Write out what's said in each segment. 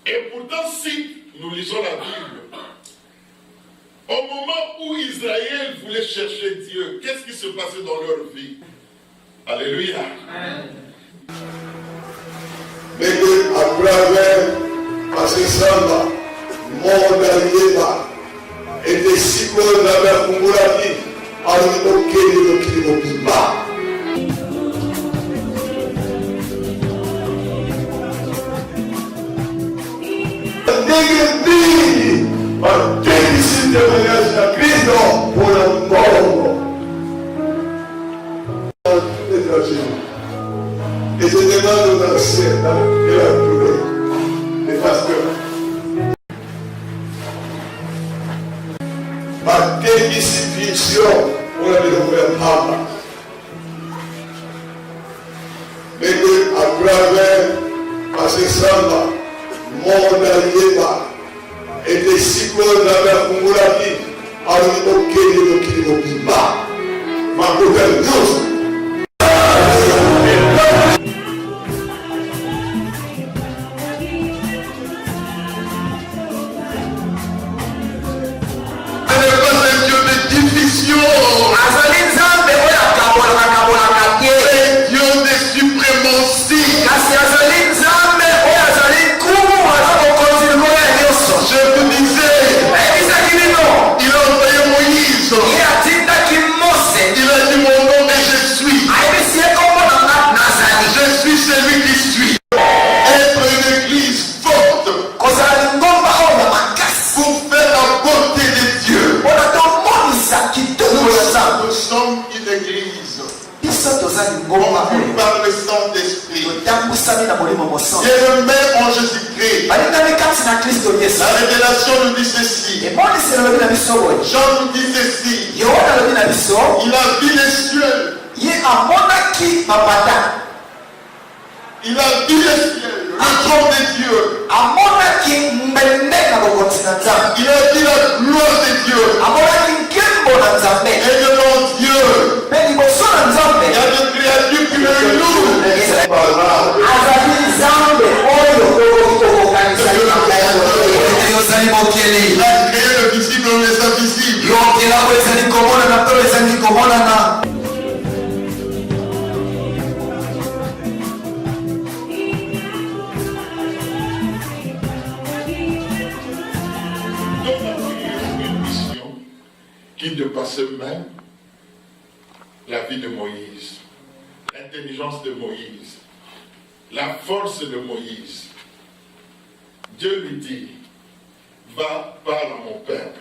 Et pourtant, si nous lisons la Bible, au moment où Israël voulait chercher Dieu, qu'est-ce qui se passait dans leur vie? Alléluia. Bebe abrave asesamba moda yeba ete siko na ba kumulaki alimokeli lokili mobimba ndege mbili bateni sintemanyasi na Kristo mpona mbongo et je demande aux anciens de la tournée, les pasteurs, par dédisciplition pour la découverte Papa. Mais à travers Asesamba, Monda Yeba, et des cyclones de la Kumulaki, à l'Okeli Lokili Mobimba, ma gouvernance. Par le Saint-Esprit. Et le même en Jésus-Christ. La révélation nous dit ceci. Jean nous dit ceci. Il a vu les cieux. Il a vu les cieux. Le trône de Dieu. Il a vu la gloire de Dieu. Et devant Dieu, il y a des créatures qui le louent. Il a créé le visible et les invisibles. Une mission qui dépassait même la vie de Moïse, l'intelligence de Moïse, la force de Moïse. Dieu lui dit, va, parle à mon peuple.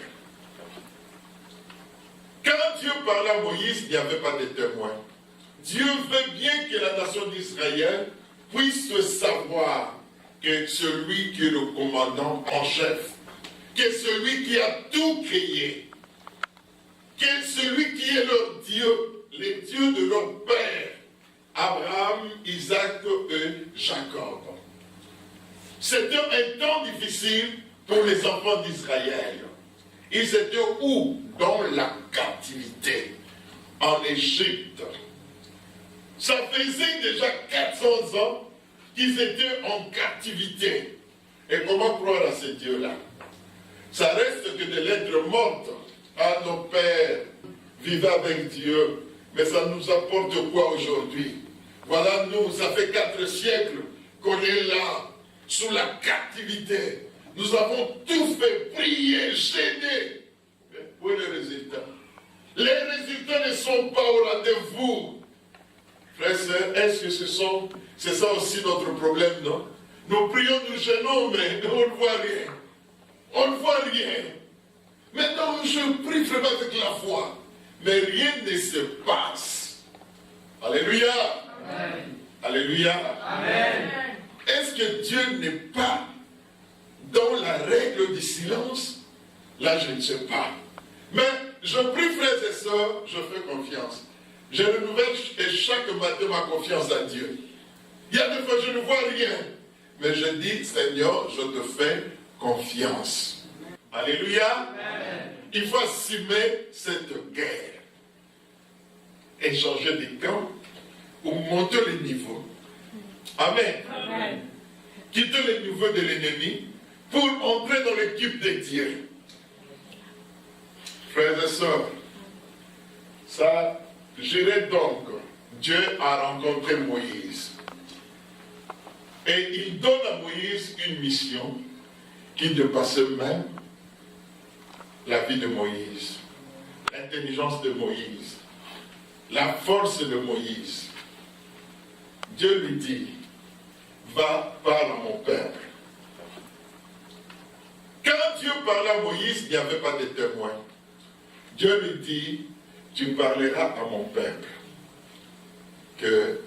Quand Dieu parlait à Moïse, il n'y avait pas de témoin. Dieu veut bien que la nation d'Israël puisse savoir que celui qui est le commandant en chef, que celui qui a tout créé, que celui qui est leur Dieu, les dieux de leur père, Abraham, Isaac et Jacob. C'était un temps difficile pour les enfants d'Israël. Ils étaient où? Dans la captivité, en Égypte. Ça faisait déjà 400 ans qu'ils étaient en captivité. Et comment croire à ces dieux-là? Ça reste que des lettres mortes à nos pères vivaient avec Dieu. Mais ça nous apporte quoi aujourd'hui? Voilà, nous, ça fait 4 siècles qu'on est là, sous la captivité. Nous avons tout fait, prier, gêner. Mais où est le résultat? Les résultats ne sont pas au rendez-vous. Frères et sœurs, est-ce que c'est ça aussi notre problème, non? Nous prions, nous gênons, mais on ne voit rien. On ne voit rien. Maintenant, je prie vraiment avec la foi. Mais rien ne se passe. Alléluia. Amen. Alléluia. Amen. Est-ce que Dieu n'est pas dans la règle du silence? Là, je ne sais pas. Mais je prie, frères et sœurs, je fais confiance. Je renouvelle chaque matin ma confiance à Dieu. Il y a des fois, je ne vois rien. Mais je dis, Seigneur, je te fais confiance. Alléluia. Amen. Il faut assumer cette guerre. Échanger des camps ou monter le niveau. Amen. Amen. Quitter le niveau de l'ennemi pour entrer dans l'équipe de Dieu. Frères et sœurs, ça, je dirais donc, Dieu a rencontré Moïse. Et il donne à Moïse une mission qui dépassait même la vie de Moïse, l'intelligence de Moïse, la force de Moïse. Dieu lui dit, va, parle à mon peuple. Quand Dieu parlait à Moïse, il n'y avait pas de témoin. Dieu lui dit, tu parleras à mon peuple que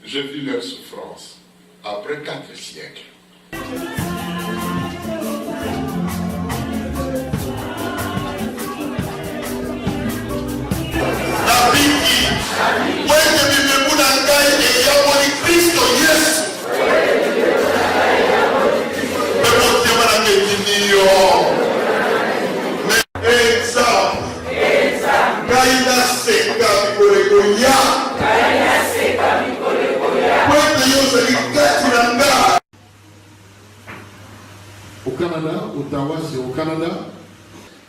j'ai vu leur souffrance après 4 siècles. Au Canada, Ottawa, c'est au Canada,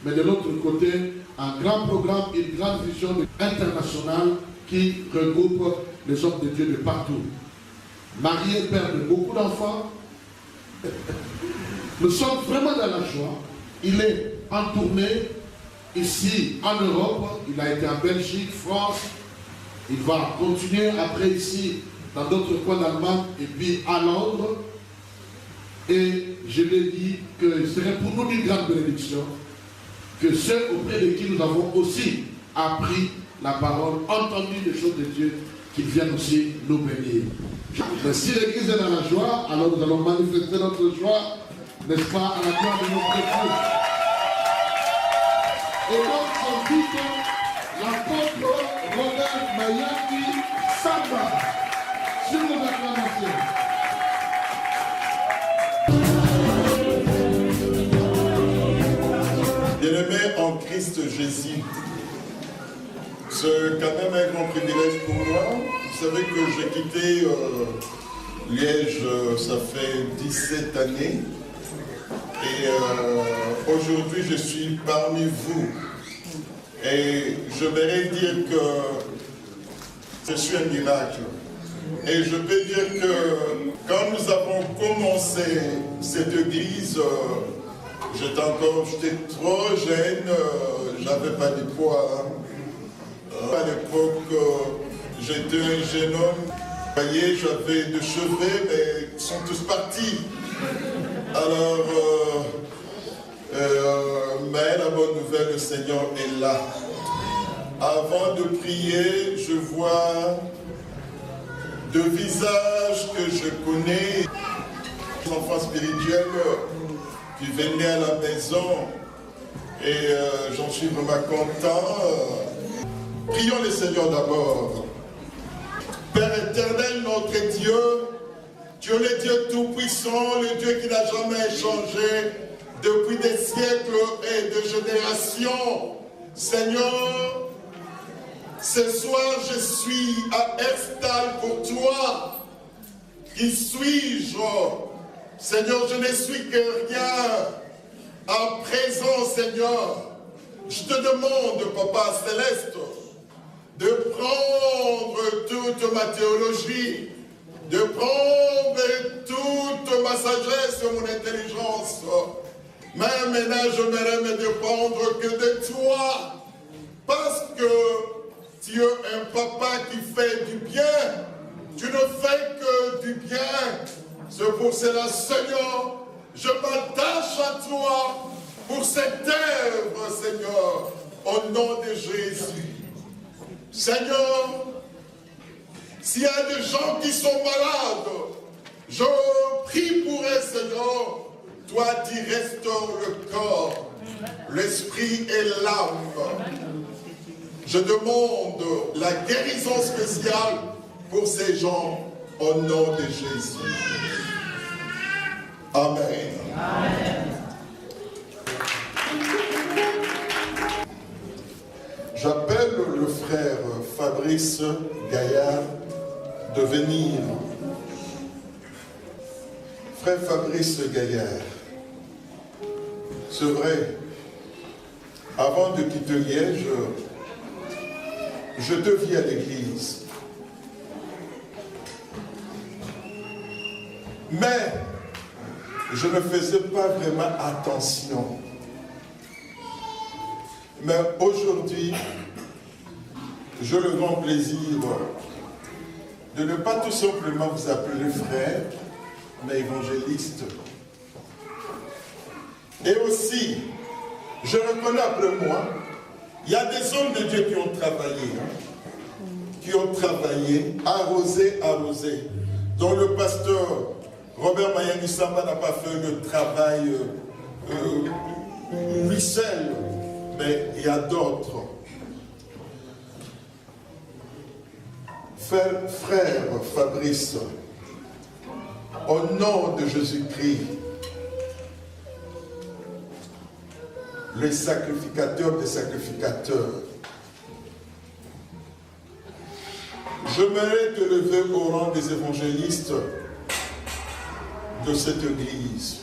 mais de l'autre côté, un grand programme, une grande vision internationale qui regroupe les hommes de Dieu de partout. Marié, père de beaucoup d'enfants. Nous sommes vraiment dans la joie. Il est en tournée ici en Europe. Il a été en Belgique, France. Il va continuer après ici dans d'autres coins d'Allemagne et puis à Londres. Et je l'ai dit que ce serait pour nous une grande bénédiction que ceux auprès de qui nous avons aussi appris la parole, entendu les choses de Dieu, qu'ils viennent aussi nous bénir. Mais si l'Église est dans la joie, alors nous allons manifester notre joie, n'est-ce pas, à la gloire de notre Dieu. Et donc, j'invite l'apôtre Robert Mayaki Samba sur nos acclamations. Bien-aimé en Christ Jésus, c'est quand même un grand privilège pour moi. Vous savez que j'ai quitté Liège, ça fait 17 années. Et aujourd'hui, je suis parmi vous. Et je voudrais dire que je suis un miracle. Et je peux dire que quand nous avons commencé cette église, j'étais trop jeune, j'avais pas de poids. À l'époque, j'étais un jeune homme. Vous voyez, j'avais des cheveux, mais ils sont tous partis. Alors, mais la bonne nouvelle, le Seigneur est là. Avant de prier, je vois deux visages que je connais, des enfants spirituels qui venaient à la maison, et j'en suis vraiment content. Prions le Seigneur d'abord. Père éternel, notre Dieu, Dieu le Dieu tout-puissant, le Dieu qui n'a jamais changé depuis des siècles et des générations. Seigneur, ce soir je suis à Herstal pour toi. Qui suis-je? Seigneur, je ne suis que rien. À présent, Seigneur, je te demande, Papa Céleste, de prendre toute ma théologie, de prendre toute ma sagesse et mon intelligence. Mais maintenant, je n'aimerais me dépendre que de toi. Parce que tu es un papa qui fait du bien. Tu ne fais que du bien. C'est pour cela, Seigneur, je m'attache à toi pour cette œuvre, Seigneur, au nom de Jésus. Seigneur, s'il y a des gens qui sont malades, je prie pour eux, Seigneur. Toi, tu restaures le corps, l'esprit et l'âme. Je demande la guérison spéciale pour ces gens au nom de Jésus. Amen. Amen. J'appelle le frère Fabrice Gaillard de venir. Frère Fabrice Gaillard, c'est vrai, avant de quitter Liège, je te vis à l'église. Mais je ne faisais pas vraiment attention. Mais aujourd'hui, j'ai le grand plaisir de ne pas tout simplement vous appeler frère, mais évangéliste. Et aussi, je reconnais après moi, il y a des hommes de Dieu qui ont travaillé, arrosé, dont le pasteur Robert Mayani-Samba n'a pas fait le travail ruisselle, mais il y a d'autres. Frère Fabrice, au nom de Jésus-Christ, le sacrificateur des sacrificateurs, j'aimerais te lever au rang des évangélistes de cette église,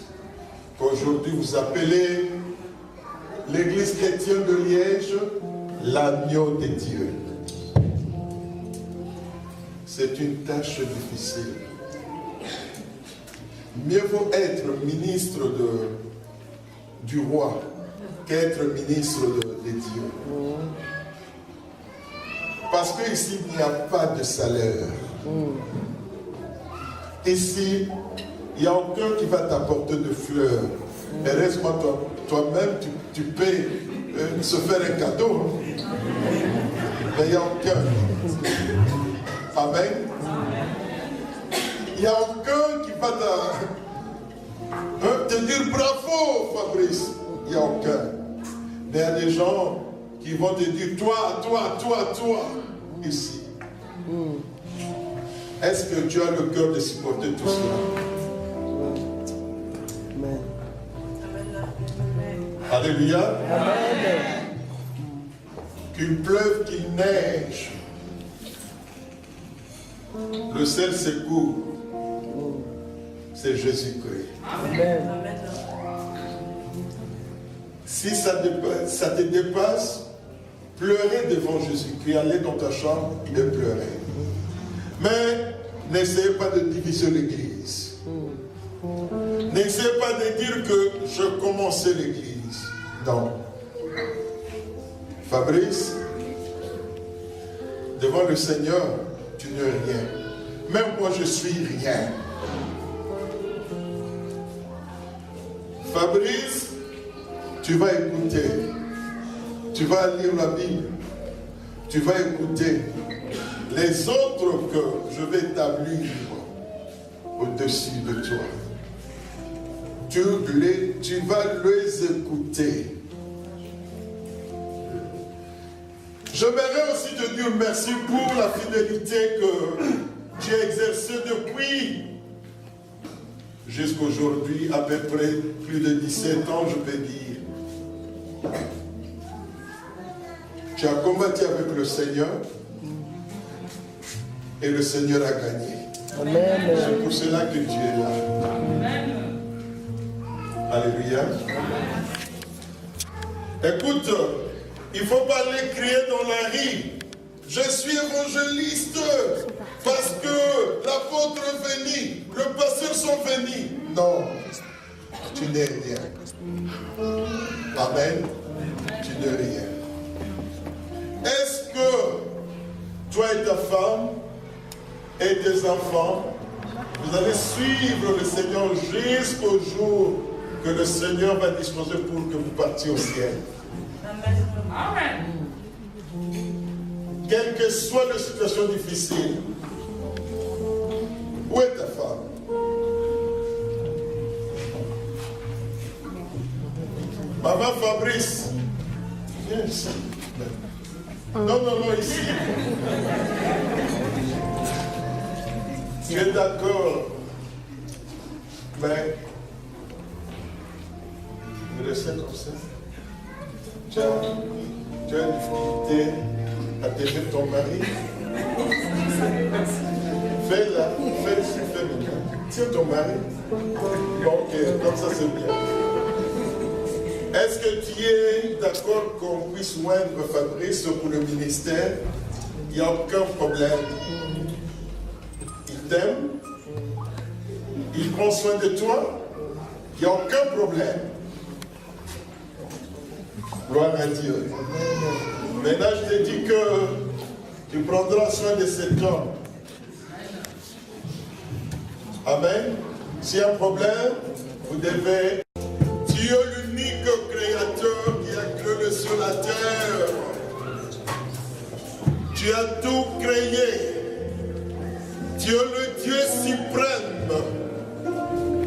qu'aujourd'hui vous appelez l'église chrétienne de Liège, l'agneau de Dieu. C'est une tâche difficile. Mieux vaut être ministre du roi qu'être ministre de Dieu. Parce qu'ici, il n'y a pas de salaire. Ici, il n'y a aucun qui va t'apporter de fleurs. Mais reste-moi, toi-même, tu peux se faire un cadeau. Mais il n'y a aucun. Amen. Il n'y a aucun qui va te dire bravo, Fabrice. Il n'y a aucun. Mais il y a des gens qui vont te dire toi, ici. Est-ce que tu as le cœur de supporter tout cela? Amen. Alléluia. Amen. Qu'il pleuve, qu'il neige, le seul secours, c'est Jésus-Christ. Amen. Si ça te dépasse, pleurez devant Jésus-Christ, allez dans ta chambre et pleurez. Mais n'essayez pas de diviser l'église. N'essayez pas de dire que je commençais l'église. Non. Fabrice, devant le Seigneur, tu n'es rien. Même moi, je suis rien. Fabrice, tu vas écouter. Tu vas lire la Bible. Tu vas écouter. Les autres que je vais établir au-dessus de toi. Tu vas les écouter. J'aimerais aussi te dire merci pour la fidélité que tu as exercée depuis jusqu'aujourd'hui, à peu près plus de 17 ans, je peux dire. Tu as combattu avec le Seigneur et le Seigneur a gagné. Amen. C'est pour cela que tu es là. Alléluia. Écoute, il ne faut pas aller crier dans la rue. Je suis évangéliste parce que l'apôtre est venu, le pasteur sont venus. Non, tu n'es rien. Amen. Tu n'es rien. Est-ce que toi et ta femme et tes enfants, vous allez suivre le Seigneur jusqu'au jour que le Seigneur va disposer pour que vous partiez au ciel? Amen. Quelle que soit la situation difficile, où est ta femme? Maman Fabrice, viens ici. Non, ici. Tu es d'accord, mais me laisser comme ça. Tu as une difficulté à t'aider ton mari. Fais-la, fais-le, fais-le. Tiens ton mari. Ok, comme ça c'est bien. Est-ce que tu es d'accord qu'on puisse joindre Fabrice pour le ministère? Il n'y a aucun problème. Il t'aime. Il prend soin de toi. Il n'y a aucun problème. Gloire à Dieu. Maintenant, je te dis que tu prendras soin de cet homme. Amen. S'il y a un problème, vous devez... Tu es l'unique créateur qui a créé le ciel et la terre. Tu as tout créé. Tu es le Dieu suprême.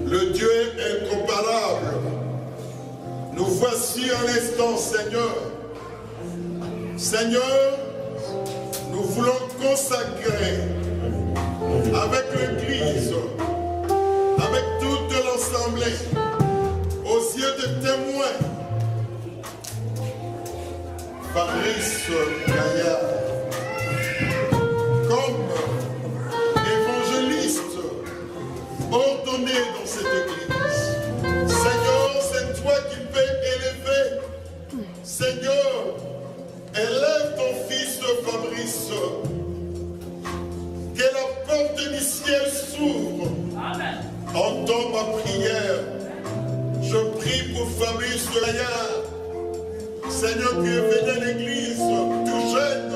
Le Dieu incomparable. Nous voici un instant, Seigneur. Seigneur, nous voulons consacrer avec l'Église, avec toute l'Assemblée, aux yeux de témoins, Fabrice Gaillard, comme évangéliste ordonné dans cette Église. Seigneur, c'est toi qui peux élever. Seigneur, élève ton fils Fabrice. Que la porte du ciel s'ouvre. Entends ma prière. Je prie pour Fabrice Gaillard. Seigneur, qui est venu à l'église tout jeune,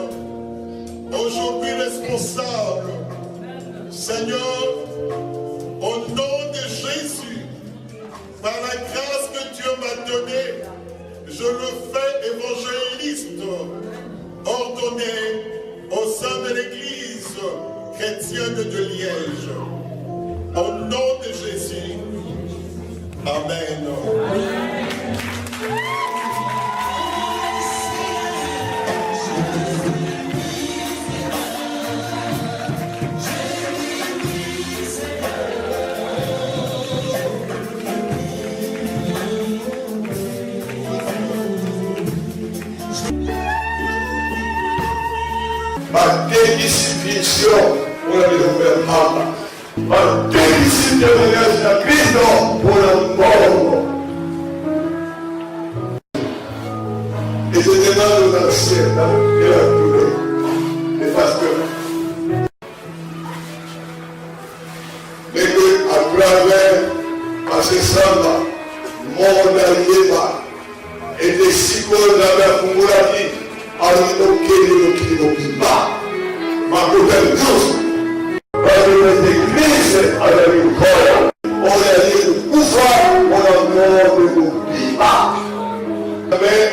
aujourd'hui responsable. Seigneur, au nom de Jésus, par la grâce que Dieu m'a donnée, je le fais évangéliste, ordonné au sein de l'église chrétienne de Liège. Au nom de Jésus. Amen. Ma dédiscipline pour le gouvernement. Ma dédiscipline de Christ pour le monde. Et je demande aux anciens de la tournée. Et parce que à travers ce samba, mon alliéma, et des psychologues de la Kumulaki, à l'Okélé, ma nouvelle douce, parce que les églises à la Nicola, on a dit le pouvoir, on a mort de nos vies. Amen.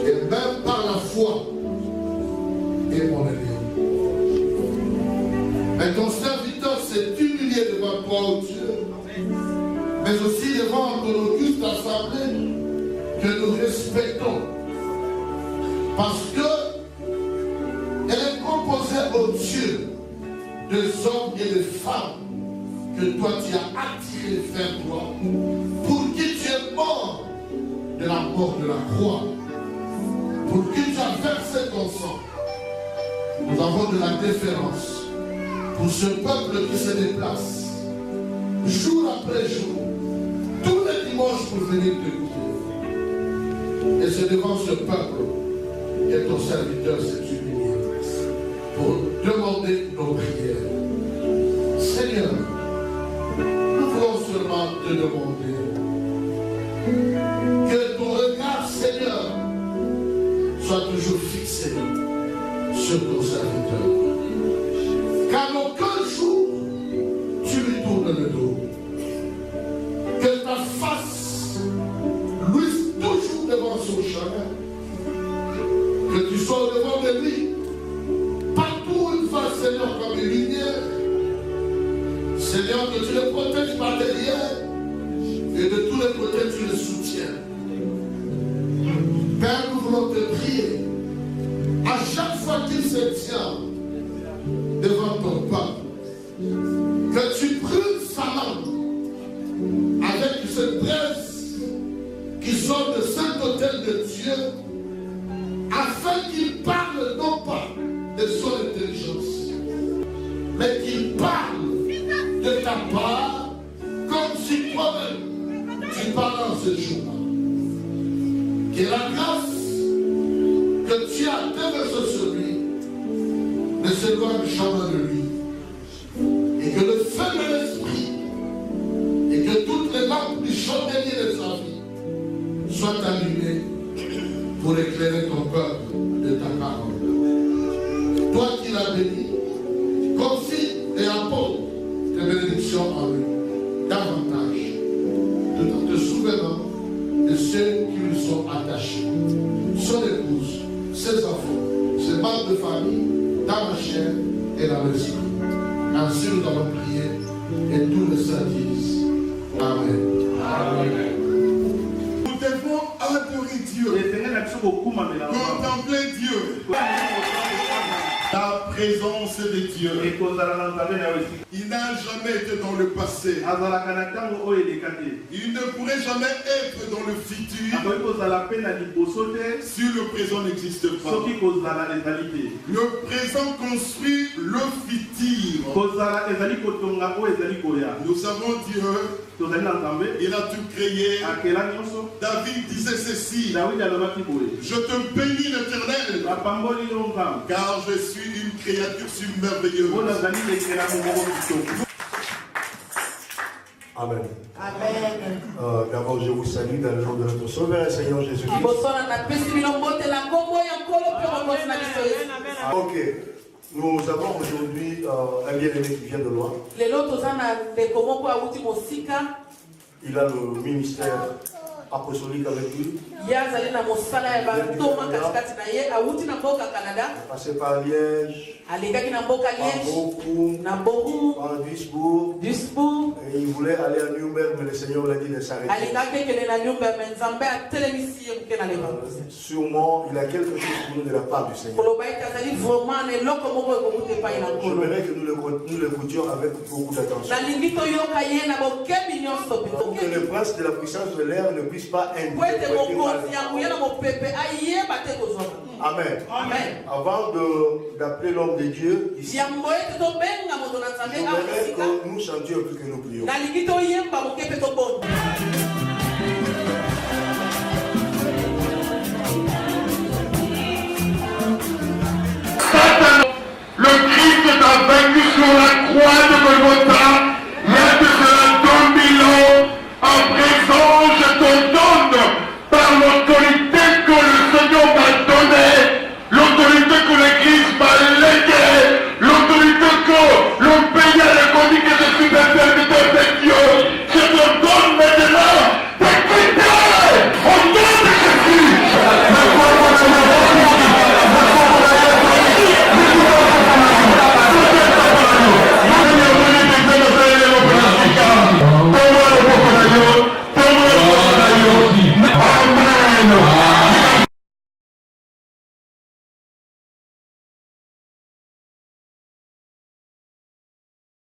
Et même par la foi est mon Mais ton serviteur s'est humilié devant toi, ô Dieu, mais aussi devant ton auguste assemblée que nous respectons. Parce que elle est composée, ô Dieu, de hommes et de femmes que toi tu as attirés vers toi, pour qui tu es mort de la mort de la croix, pour qui tu as versé ton sang. Nous avons de la déférence pour ce peuple qui se déplace jour après jour, tous les dimanches pour venir t'écouter. Et c'est devant ce peuple que ton serviteur s'est humilié pour demander nos prières. Seigneur, nous voulons seulement te demander que ton regard, Seigneur, soit toujours fixé sur ton serviteur. Car aucun jour, tu lui tournes le dos. Que ta face luise toujours devant son chemin. Que tu sois devant de lui. Partout où il va, Seigneur, comme une lumière. Seigneur, que tu le protèges par derrière. Et de tous les côtés, tu le soutiens. Père, nous voulons te prier. À chaque fois qu'il se tient devant ton peuple, que tu brûles sa langue avec cette braise qui sort de Saint-Autel de Dieu, afin qu'il parle non pas de son intelligence, mais qu'il parle de ta part comme si toi-même tu parles en ce jour-là. Que la grâce que tu as déversée sur lui ne s'éloigne jamais de lui. Et que le feu de l'esprit et que toutes les lampes du chandelier de sa vie soient allumées pour éclairer ton peuple de ta parole. Toi qui l'as béni, confie et apporte tes bénédictions en lui, davantage, tout en te souvenant de ceux qui lui sont attachés, son épouse, ses enfants, ses membres de famille, dans la chair et dans l'esprit. Ainsi nous avons prié et tous les saints disent Amen. Amen. Nous devons adorer Dieu, contempler Dieu, la présence de Dieu. Il n'a jamais été dans le passé. Il ne pourrait jamais être dans le futur si le présent n'existe pas. Le présent construit le futur. Nous avons Dieu. Il a tout créé. David disait ceci: je te bénis l'Éternel, car je suis une créature merveilleuse. Amen. Amen. D'abord, je vous salue dans le nom de notre Sauveur et Seigneur Jésus-Christ. Ok. Nous avons aujourd'hui un bien-aimé qui vient de loin. Il a le ministère apostolique avec lui. Il est passé par Liège, par Duisbourg, et il voulait aller à Nuremberg, mais le Seigneur l'a dit de s'arrêter. Sûrement, il a quelque chose pour nous de la part du Seigneur. J'aimerais que nous l'écoutions avec beaucoup d'attention. Pour que le prince de la puissance de l'air ne puisse pas interpréter mal. Amen. Amen. Avant d'appeler l'homme de Dieu ici, j'aimerais que nous chantions plus que nous prions.